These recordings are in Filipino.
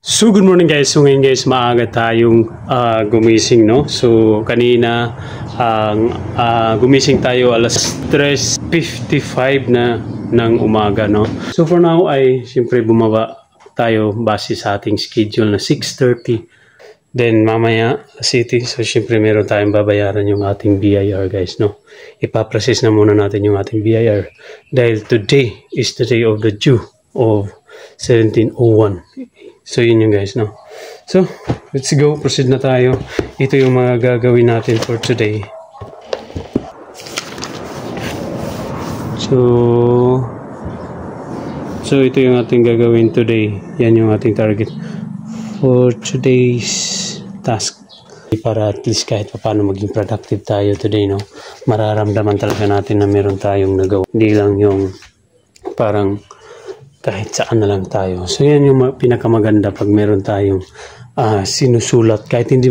So good morning guys. So ngayon guys, maaga tayong gumising, no? So kanina gumising tayo alas 3:55 na ng umaga, no? So for now ay siyempre bumaba tayo base sa ating schedule na 6:30. Then mamaya city, so siyempre meron tayong babayaran yung ating BIR guys, no? Ipaprocess na muna natin yung ating BIR dahil today is the day of the due of 1701. So yun yung guys, no? So let's go, proceed na tayo. Ito yung mga gagawin natin for today. So ito yung ating gagawin today. Yan yung ating target for today's task, para at least kahit paano maging productive tayo today, no? Mararamdaman talaga natin na meron tayong nagawa, hindi lang yung parang kahit saan na lang tayo. So yan yung pinakamaganda pag meron tayong sinusulat, kahit hindi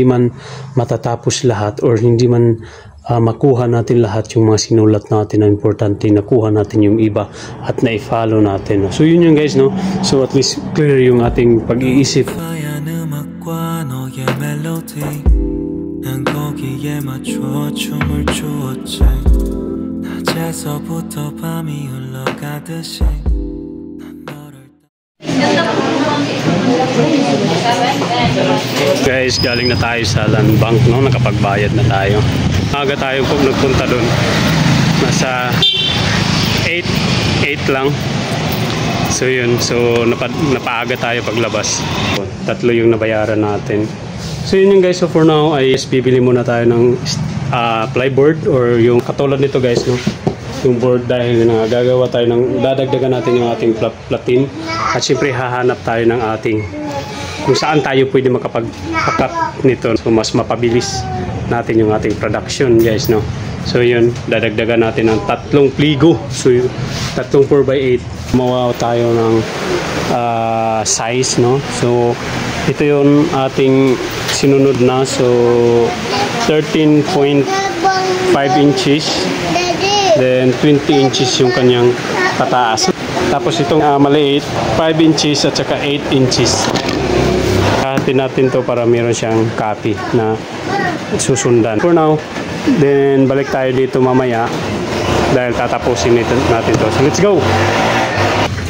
man matatapos lahat or hindi man makuha natin lahat yung mga sinulat natin na importante, nakuha natin yung iba at na-follow natin. So yun yung guys, no? So at least clear yung ating pag-iisip. Guys, galing na tayo sa Land Bank, no? Nakapagbayad na tayo. Aga tayo kung nagpunta doon. Nasa 8 lang. So yun, so napaaga tayo paglabas. Tatlo yung nabayaran natin. So yun yung guys, so for now ay bibili muna tayo ng plyboard or yung katulad nito guys, no? Yung board, dahil gagawa tayo ng, dadagdagan natin yung ating platin at syempre hahanap tayo ng ating kung saan tayo pwede makapag-pakat nito, so mas mapabilis natin yung ating production guys, no? So yun, dadagdagan natin ng 3 pligo, so 3 4x8, mawaw tayo ng size, no? So ito yung ating sinunod na, so 13.5 inches, then 20 inches yung kanyang pataas. Tapos itong maliit, 5 inches at saka 8 inches. Kahatin natin to para meron siyang copy na susundan. For now, then balik tayo dito mamaya dahil tatapusin natin to. So let's go!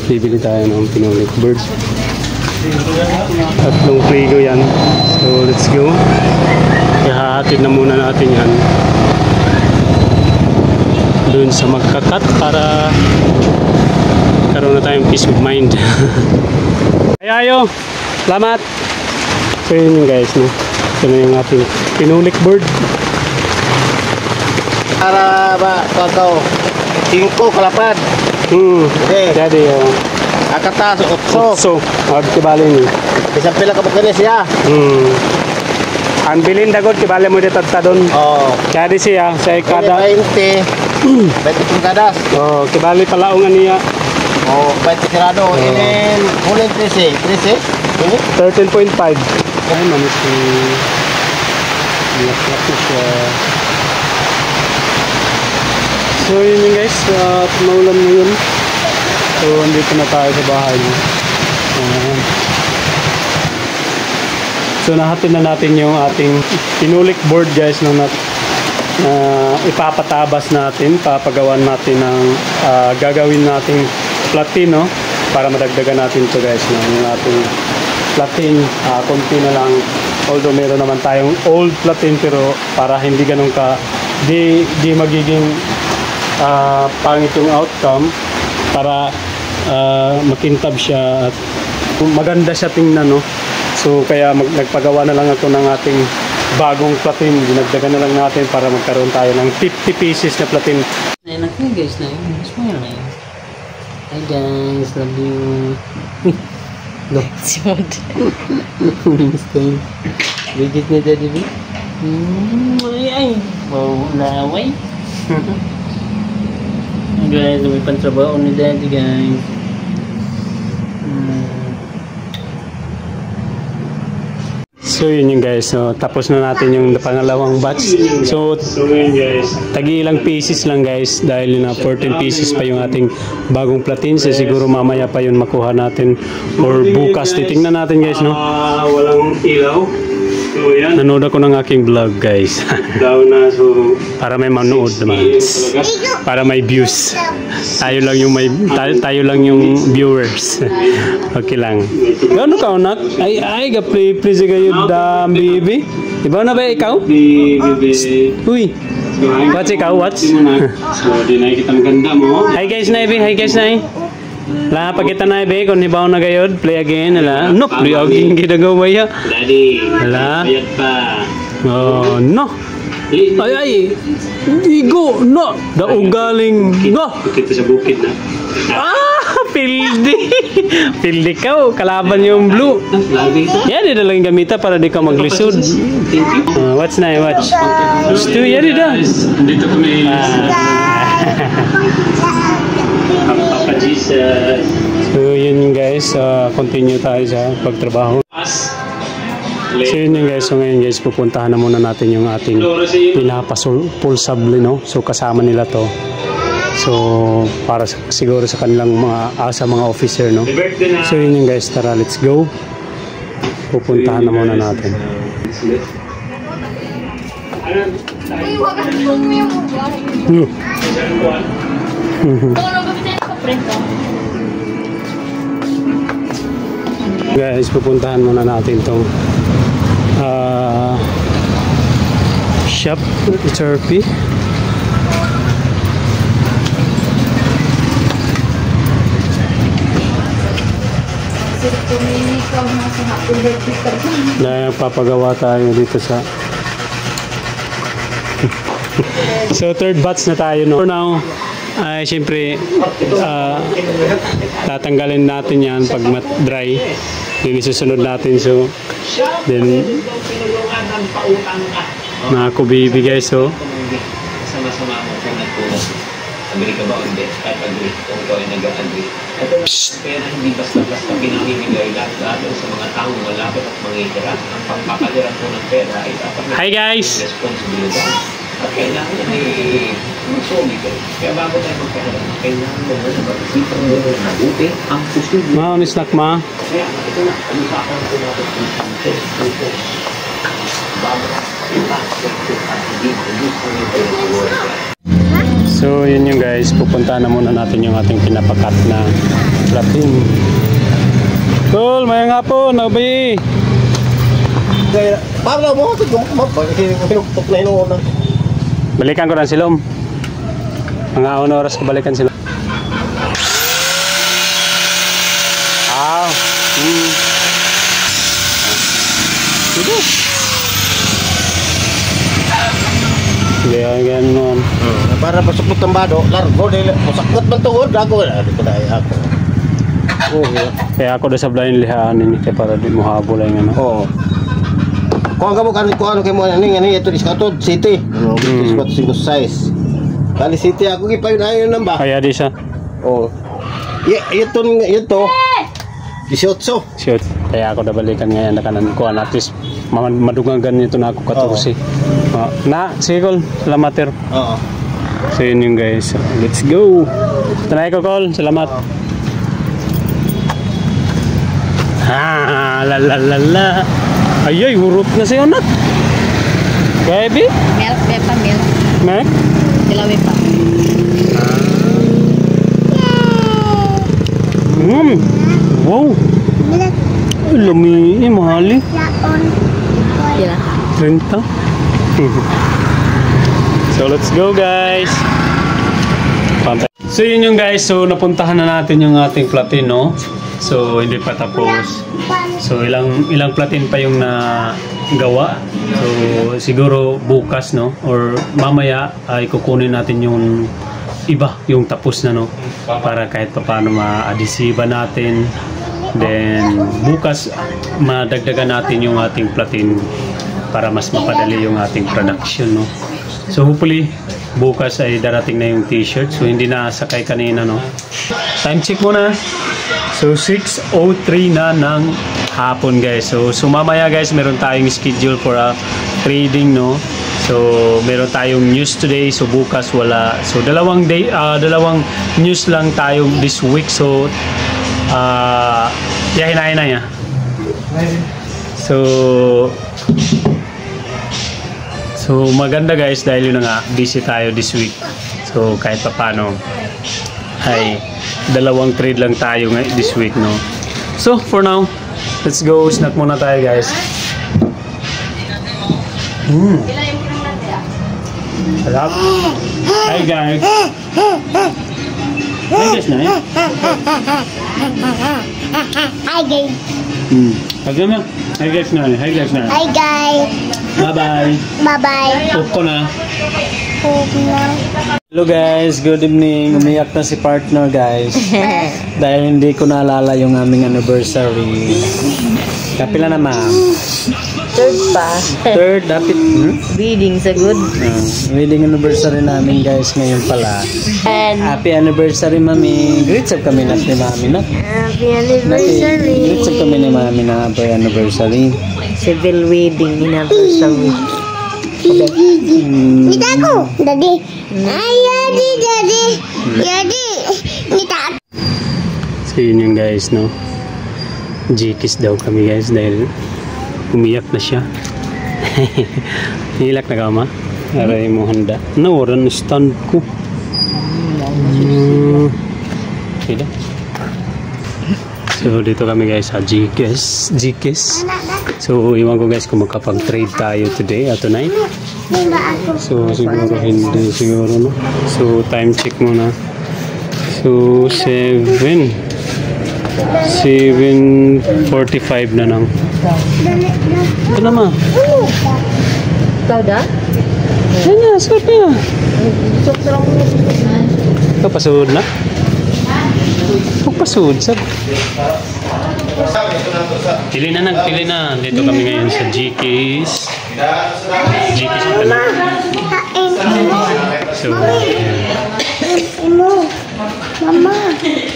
Bibili tayo ng pinulik bird. 3 pligo yan. So let's go. Ihahatid na muna natin yan doon sa magkakat para karoon na tayong peace of mind. Ayayo! Salamat! So yun yung guys, no? Ito na yung ating pinulik bird. Para ba, kakaw 5 kalapad. Okay. Jadi Akatas 8. Wag kibali ni. Isang pila ka bukani siya. Ang bilin dagod kibali mo dito tadon. Oh. Jadi siya sa kada 20. 20 pungkadas. Oh, kibali palaungan niya. Oh, 20 tirado. Inin kunin 13. 13.5. Ay, manis ni Nilak na siya. So yun yung guys, at maulan ngayon. So andito na tayo sa bahay niya. So nahatin na natin yung ating pinulik board guys, no, ipapatabas natin, papagawan natin ng gagawin nating platin, no, para madagdagan natin to guys, no, yung ating platin, konti na lang, although meron naman tayong old platin, pero para hindi ganun ka di magiging pangit yung outcome, para makintab siya at maganda siya tingnan, no. So kaya nagpagawa na lang ako ng ating bagong platin, dinagdagan na lang natin para magkaroon tayo ng 50 pieces na platin. Enak nih guys, nah ini smile nih. Hi guys, love you. Loh, siapa? Bigitnya jadi bi. Ay, mau laway. Guys, may pantrabaho ni daddy guys. So yun yung guys, so tapos na natin yung pangalawang batch. So yun guys, tagi-ilang pieces lang guys dahil na 14 pieces pa yung ating bagong platin. So siguro mamaya pa yun makuha natin or bukas. Titingnan natin guys, no? Walang ilaw. So yan. Nanood ako ng aking vlog guys. Para may manood naman. Para may views. Tayo lang yung viewers. Okay lang. Gano ka anak? Ay please kayo da baby. Iba na ba ikaw? Uy. What's ikaw? What's? So di na kita maganda mo. Hi guys na hi guys na. La pagkita na ibe kung hibaw na gayod, play again ala. No, play again gidagawa ya. Daddy. Ala. Bayad pa. Oh, no. Ay. Igo, no. Daog galing. No. Kita sa bukid na. Pildi. Pildi ka, kalaban yung blue. Yan, di na lang gamita para di ka maglisod. What's na, watch. Stu, yan di da. Dito kami. Papa Jesus. So yun guys, continue tayo sa pagtrabaho. So yun guys, so ngayon guys, pupuntahan na muna natin yung ating pinapapulsable, no? So kasama nila to. So para siguro sa kanilang mga officer, no? So yun guys, tara, let's go. Pupuntahan na muna natin. Guys, pupuntahan muna natin tong shop therapy. Papagawa tayo dito sa so third batch na tayo, no? For now ay siyempre tatanggalin natin yan pag dry. Then isusunod natin, so then nakakubibi guys. So sama-sama mo kung nagtulong. Agree ka ba o hindi? Kahit agree, kung ikaw ay nag-agree. Pero hindi basta-basta pinamimigay lahat sa mga taong malapit at mangitira. Ang pagpapaliran po ng pera ay dapat hi guys! Responsibilidad. At kailangan na may masomi ka. Kaya bago tayo magkaroon, kailangan mo na mag-isipan mo na mabuti ang posible. Ma, snack ma. Kaya ito na, usapan ko natin ang ito. Bago so yun yung guys, pupuntahan na muna natin yung ating pinapakat na platin. Cool, mayang hapon, nabi. Para mo ito pinuktok na inuuna. Balikan ko ng silom. Mga oras ko balikan silom. Ito. Kaya gano'n. Para pasukot ng bado, largo dili musakot man tuod ako di ko dai ako. Kaya ako sa blind lihaan ini kay para di mo habol ay ngano. Oo. Kung ka mo kan ko ano kay mo ani ito diskatod city. Diskot 5 size. Kali city ako gipayon ayon nang ba? Kaya di siya. Oo. Ito 18. Shoot. Kaya ako nabalikan ngayon na kanan ko at least madugang ganito na ako 14. Na, sige Col, salamat sir. Oo. So yun yung guys, let's go. Tanay ko Col, salamat. Ha, la. Ay, hurot na siya anak. Baby? Milk, pepa, milk. Milk? Dilawi pa. Wow. Ay, lami, mahali. Kila. 30. So let's go guys. So yun yung guys, so napuntahan na natin yung ating platin, no? So hindi pa tapos. So ilang platin pa yung nagawa. So siguro bukas, no? Or mamaya ay kukunin natin yung iba, yung tapos na, no? Para kahit pa paano ma-adhesiba natin. Then bukas madagdagan natin yung ating platin para mas mapadali yung ating production, no? So hopefully bukas ay darating na yung t-shirt. So hindi na sakay kanina, no? Time check muna. So 6:03 na ng hapon guys. So mamaya guys meron tayong schedule for trading, no. So meron tayong news today, so bukas wala. So dalawang news lang tayo this week. So hinahin na niya. So maganda guys dahil yun nga busy tayo this week. So kahit pa paano ay dalawang trade lang tayo this week, no. So for now, let's go snack muna tayo guys. Sarap. Hi guys. Hi guys na eh. Hi guys. Hi guys na. Hi guys na. Hi guys. Bye bye. Bye bye. Upo na. Hello guys, good evening. Umiyak na si partner guys. Dahil hindi ko naalala yung aming anniversary. Kapila na ma'am? Third pa. Third, dapat. Wedding sa good. Wedding anniversary namin guys ngayon pala. And Happy anniversary mami. Greets up kami ni mami na. happy anniversary. Greets up kami ni mami na happy anniversary. Civil wedding anniversary. Kita ko. Daddy. Ay, daddy. Kita. So yun yung guys, no. G-kiss daw kami guys dahil umiyak na siya. Hilak na ka ma? Aray mo handa. Nawaran stand ko. Okay. So dito kami guys sa G-kiss. So iwan ko guys kung makapag-trade tayo today at tonight. So siguro hindi siguro, no. So time check muna. So 7:45 na lang. Ito na ma. Ikaw da? Yan niya, sarap niya. Ikaw pasuod na? Huwag pasuod, sir. Pili na. Dito kami ngayon sa G-Kiss. G-Kiss ito na. So, Mama.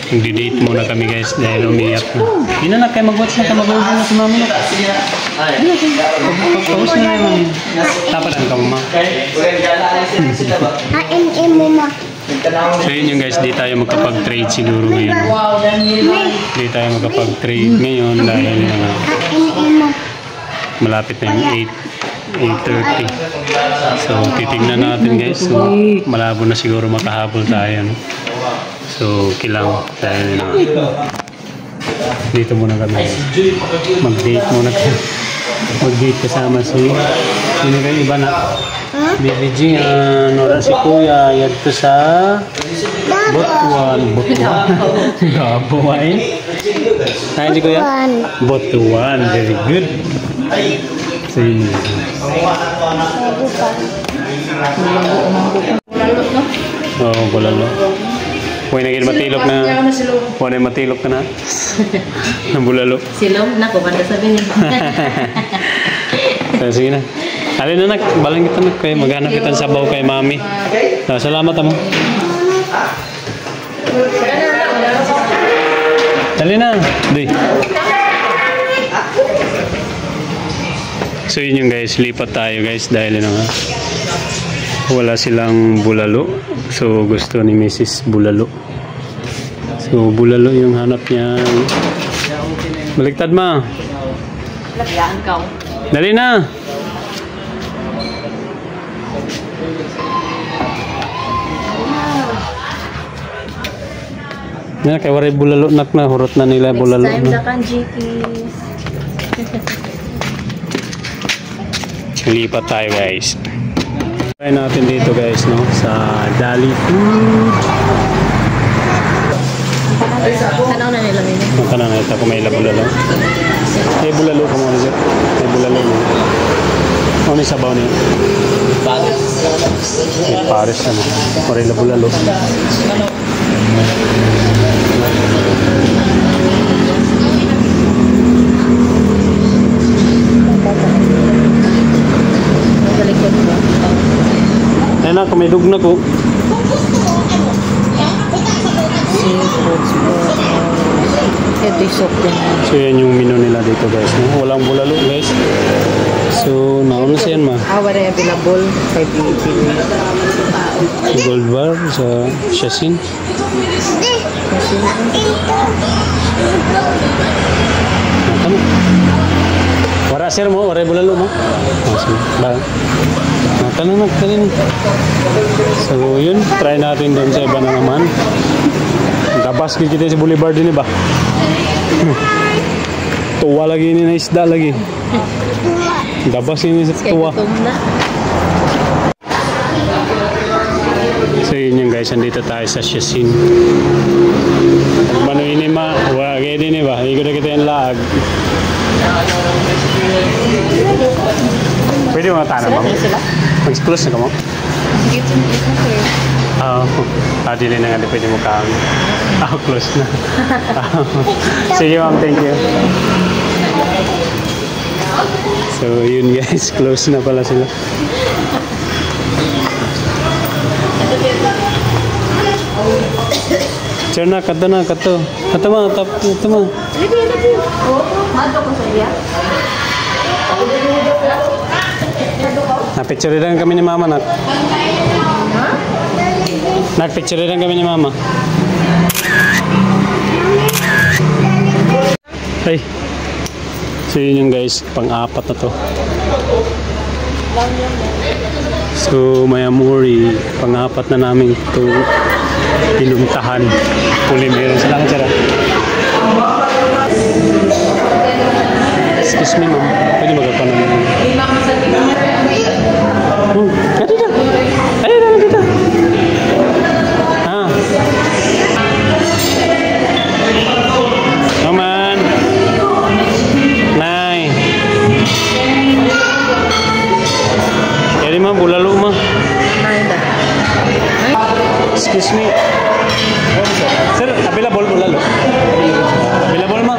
Nagdi-date muna kami guys dahil umiyak na. Hindi na kayo mag-watch na mag-watch na si mami na. Pag-pause na na mami. Tapalan ka mama. Hain mo ma. So yun yung guys, di tayo magkapag-trade siguro ngayon. Di tayo magkapag-trade ngayon dahil malapit na yung 8:30. So titignan natin guys. So malabo na siguro makahabol tayo, no? So kilang dahil dito muna kami. Mag-date muna kami. Mag-date kasama si sino kayo iba na? Baby G, nora si Kuya, yadto sa Botuan. Gabuan. Ay, hindi Kuya? Botuan, very good. So yun. Oo, bulalo. Huwag na matilok na. Huwag na matilok ka na. Ng bulalo. Silong na ko banda sabihin. Sige na. Alin na balang kita kayo. Maghanap kita sa sabaw kay mami. Salamat mo. Dali na. Di. So yun yung guys. Lipat tayo guys. Dahil wala silang bulalo. So gusto ni Mrs. bulalo. So bulalo yung hanap niya. Baliktad ma. Dali na. Yan, kaya waray bulalo nak na. Hurot na nila bulalo. Next time sa Kanjikis. Lipat tayo guys. Try natin dito guys, no, sa Dali Food. Tanaw na nila nila. Tanaw na ito kung may bulalo. May bulalo ka muna sir. May bulalo mo. Ano yung sabaw niya? Paris. May Paris na mo. Maray na bulalo. Ayan na, kumidog na ko. tisok din. So yan yung menu nila dito guys. No? Walang bulalo guys. So nauna siya yan ma. Wala yung available. 580. Gold bar sa Shasin. Tama. Wala sir mo, wala bulalo mo. Ba. Tanong nagtalin. So yun, try natin doon sa iba na naman. Dabas kita sa Boulevard din ba? Tuwa lagi ini na isda lagi. Dabas ini sa tuwa. So yun yung guys, andito tayo sa Shasin. Mano ini ma, wala kaya din ba? Ikot na kita yung lag. Pwede mo natanong ba? Mag-close na ka mo? Dili na nga, pwede mo ka. Close na. Sige ma'am, thank you. So yun guys, close na pala sila. Sir na, kato na, kato. Kato ma, kato ma. Na-picture lang kami ni mama, nak. Nag-picture lang kami ni mama. Ay. So yun yung guys, pang-apat na to. So maya muri, pang-apat na namin ito pinuntahan. Pulimero sila ang tira. Excuse me ma'am, pwede magkapanan naman. Dito. Ay, dito. Naman. Nay. Kaya ma'am, bulalo ma. Excuse me. Sir, available bulalo. Available ma.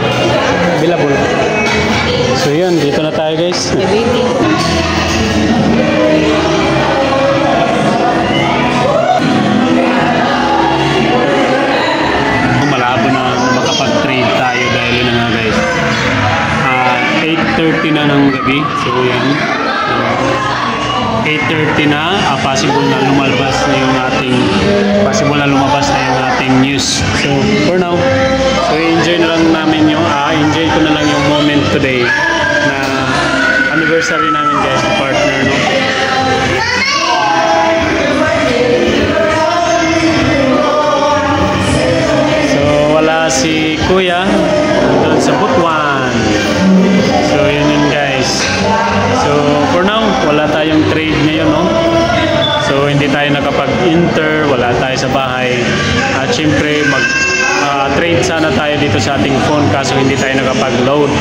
Available. So yun, dito na tayo guys. Malabo na makapag-trade tayo dahil yun na nga guys. 8:30 na ng gabi. So yan. 8:30 na. Possible na lumabas na yung ating news. So for now, so enjoy na lang namin yung enjoy ko na lang yung moment today na anniversary namin guys, partner no. So wala si Kuya doon sa Butuan. So yun guys. So for now, wala tayong trade ngayon no. So hindi tayo nakapag-enter, wala tayo sa bahay. At syempre mag-trade sana tayo dito sa ating phone kaso hindi tayo nakapag-load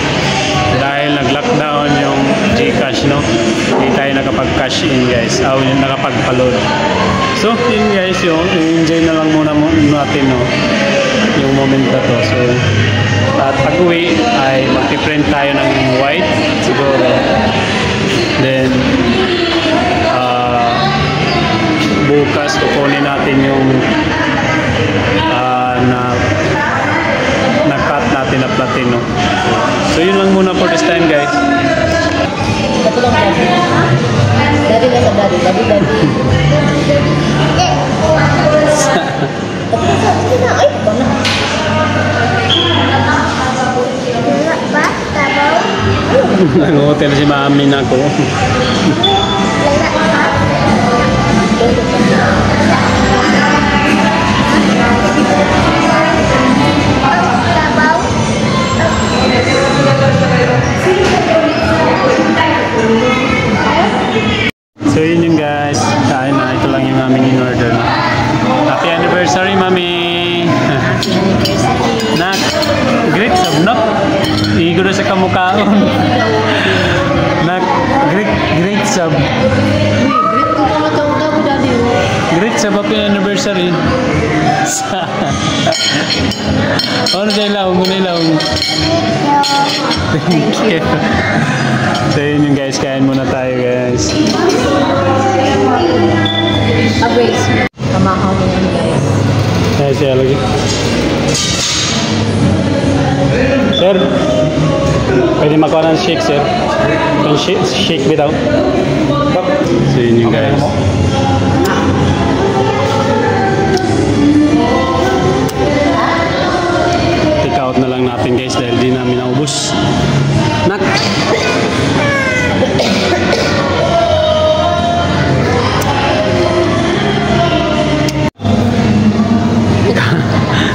dahil nag-lockdown yung GCash no. Hindi tayo nakapag-cash in guys. Nakapag-load. So yun guys, yung enjoy na lang muna natin no, yung moment na to. So at pag-uwi ay mag-print tayo ng white siguro. Then bukas kukunin natin yung na-cut natin na platino. So yun lang muna for this time guys. Daddy na sa daddy. Nang-hotel si mami na ko. So yun yung guys, kain na. Ito lang yung aming in-order na. Happy anniversary, mami! Nak, great sab, no? Igo na sa kamukhaon. Nak, great sab. Great sab, happy anniversary. Ano na ilaw? Muna ilaw. Thank you. So yun yung guys, kain muna tayo guys. Wait. Kamahaw mo yan guys. Kaya siya lagi. Sir, pwede makuha ng shake, sir. Yung shake bitaw. So yun yung guys. Take out na lang natin guys dahil di namin naubos. Nak!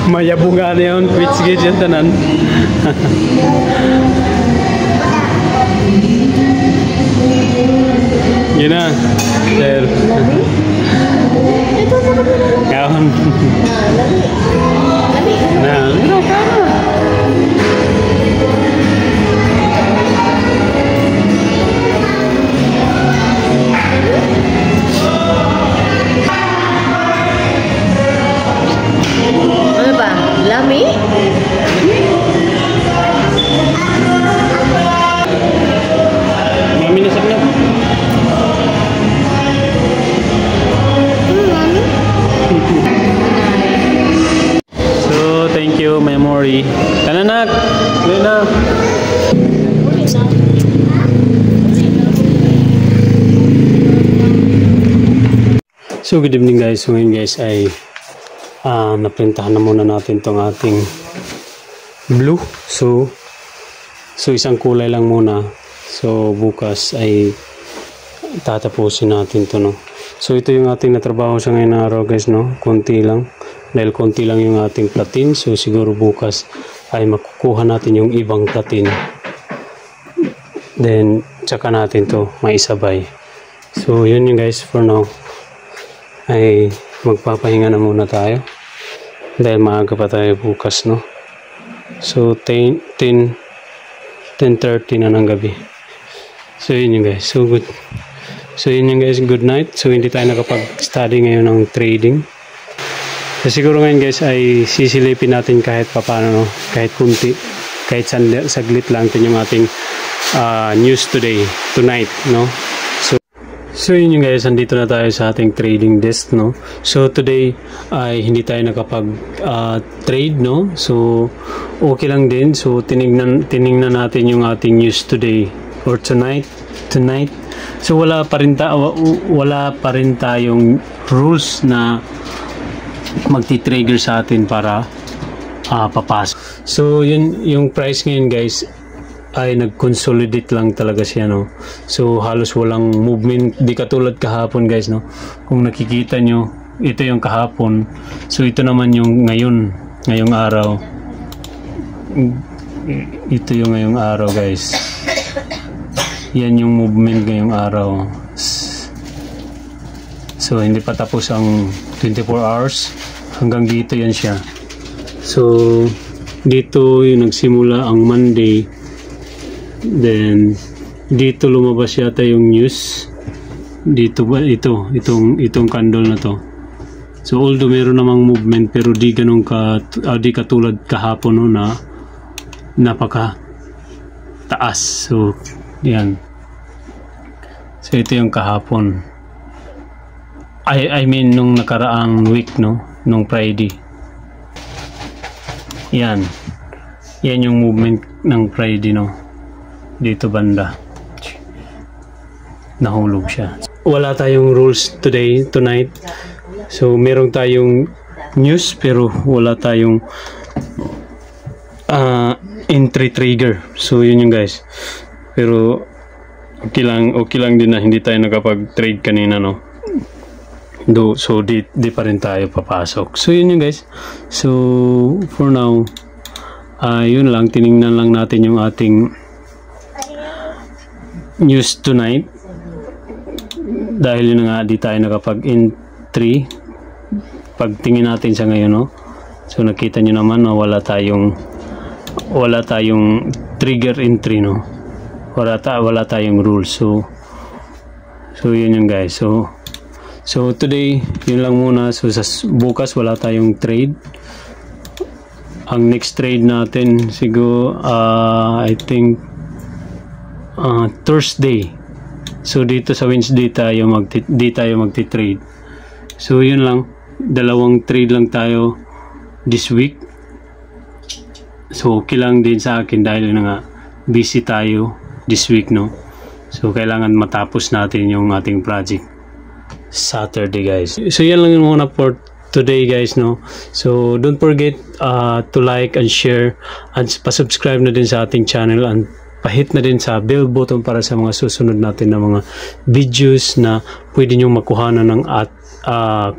Mayabunga na yun, which gauge yan tanan. Yun na, sir. Kahon. Na, Ano ba? Lami? mami na sakit. So, thank you, memory. Kananak! Yun na. So, good evening guys. So, ngayon guys ay naprintahan na muna natin tong ating blue. So isang kulay lang muna. So, bukas ay tatapusin natin to, no. So, ito yung ating natrabaho sa ngayon na araw guys, no. Konti lang. Dahil konti lang yung ating platin. So, siguro bukas ay makukuha natin yung ibang platin. Then, tsaka natin to maisabay. So, yun yung guys for now. Ay magpapahinga na muna tayo dahil maaga pa tayo bukas, no. So 10:30 na ng gabi. So yun yung guys. So yun yung guys, good night. So hindi tayo nakapag-study ngayon ng trading. So siguro ngayon guys ay sisilipin natin kahit papaano, no? Kahit kunti, kahit saglit lang din yung ating news tonight, no. So yun yung guys, andito na tayo sa ating trading desk, no. So today ay hindi tayo nakapag trade, no. So okay lang din. So tiningnan natin yung ating news today or tonight. So wala pa rin tayong rules na magti-trigger sa atin para papasok. So yun yung price ngayon guys ay nag-consolidate lang talaga siya, no. So halos walang movement, di katulad kahapon guys, no. Kung nakikita nyo, ito yung kahapon. So ito naman yung ngayong araw. Ito yung ngayong araw guys. Yan yung movement ngayong araw. So hindi pa tapos ang 24 hours. Hanggang dito yan siya. So dito yung nagsimula ang Monday. Then dito lumabas yata yung news dito ba, itong candle na to. So although meron namang movement pero di ganun di katulad kahapon, no, na napaka taas. So yan. So ito yung kahapon, I mean nung nakaraang week, no, nung Friday. Yan yung movement ng Friday, no. Dito banda nahulog siya. Wala tayong rules tonight. So meron tayong news pero wala tayong entry trigger. So yun yung guys. Pero okay lang din na hindi tayo nakapag-trade kanina, no. So di pa rin tayo papasok. So yun yung guys. So for now yun lang, tiningnan lang natin yung ating news tonight dahil yun nga di tayo nakapag-entry. Pagtingin natin sa ngayon, no. So nakita nyo naman, no, wala tayong trigger entry, no. Wala tayong rules. So yun yung guys. So today yun lang muna. So sa bukas wala tayong trade. Ang next trade natin siguro I think Thursday. So dito sa Wednesday di tayo magti-trade. So yun lang, dalawang trade lang tayo this week. So okay lang din sa akin dahil nga busy tayo this week, no? So kailangan matapos natin yung ating project Saturday, guys. So yan lang yung muna for today, guys, no? So don't forget to like and share and pa-subscribe na din sa ating channel and pahit na din sa bell button para sa mga susunod natin na mga videos na pwede nyo makuhanan ng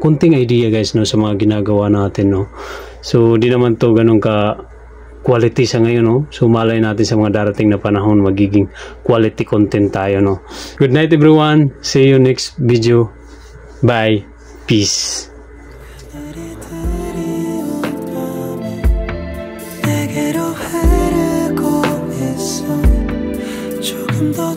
kunting idea, guys, no, sa mga ginagawa natin, no? So di naman to ganun ka quality sa ngayon, no? So malay natin sa mga darating na panahon magiging quality content tayo, no? Good night, everyone. See you next video. Bye. Peace. 내게로 흐르고 있어 조금 더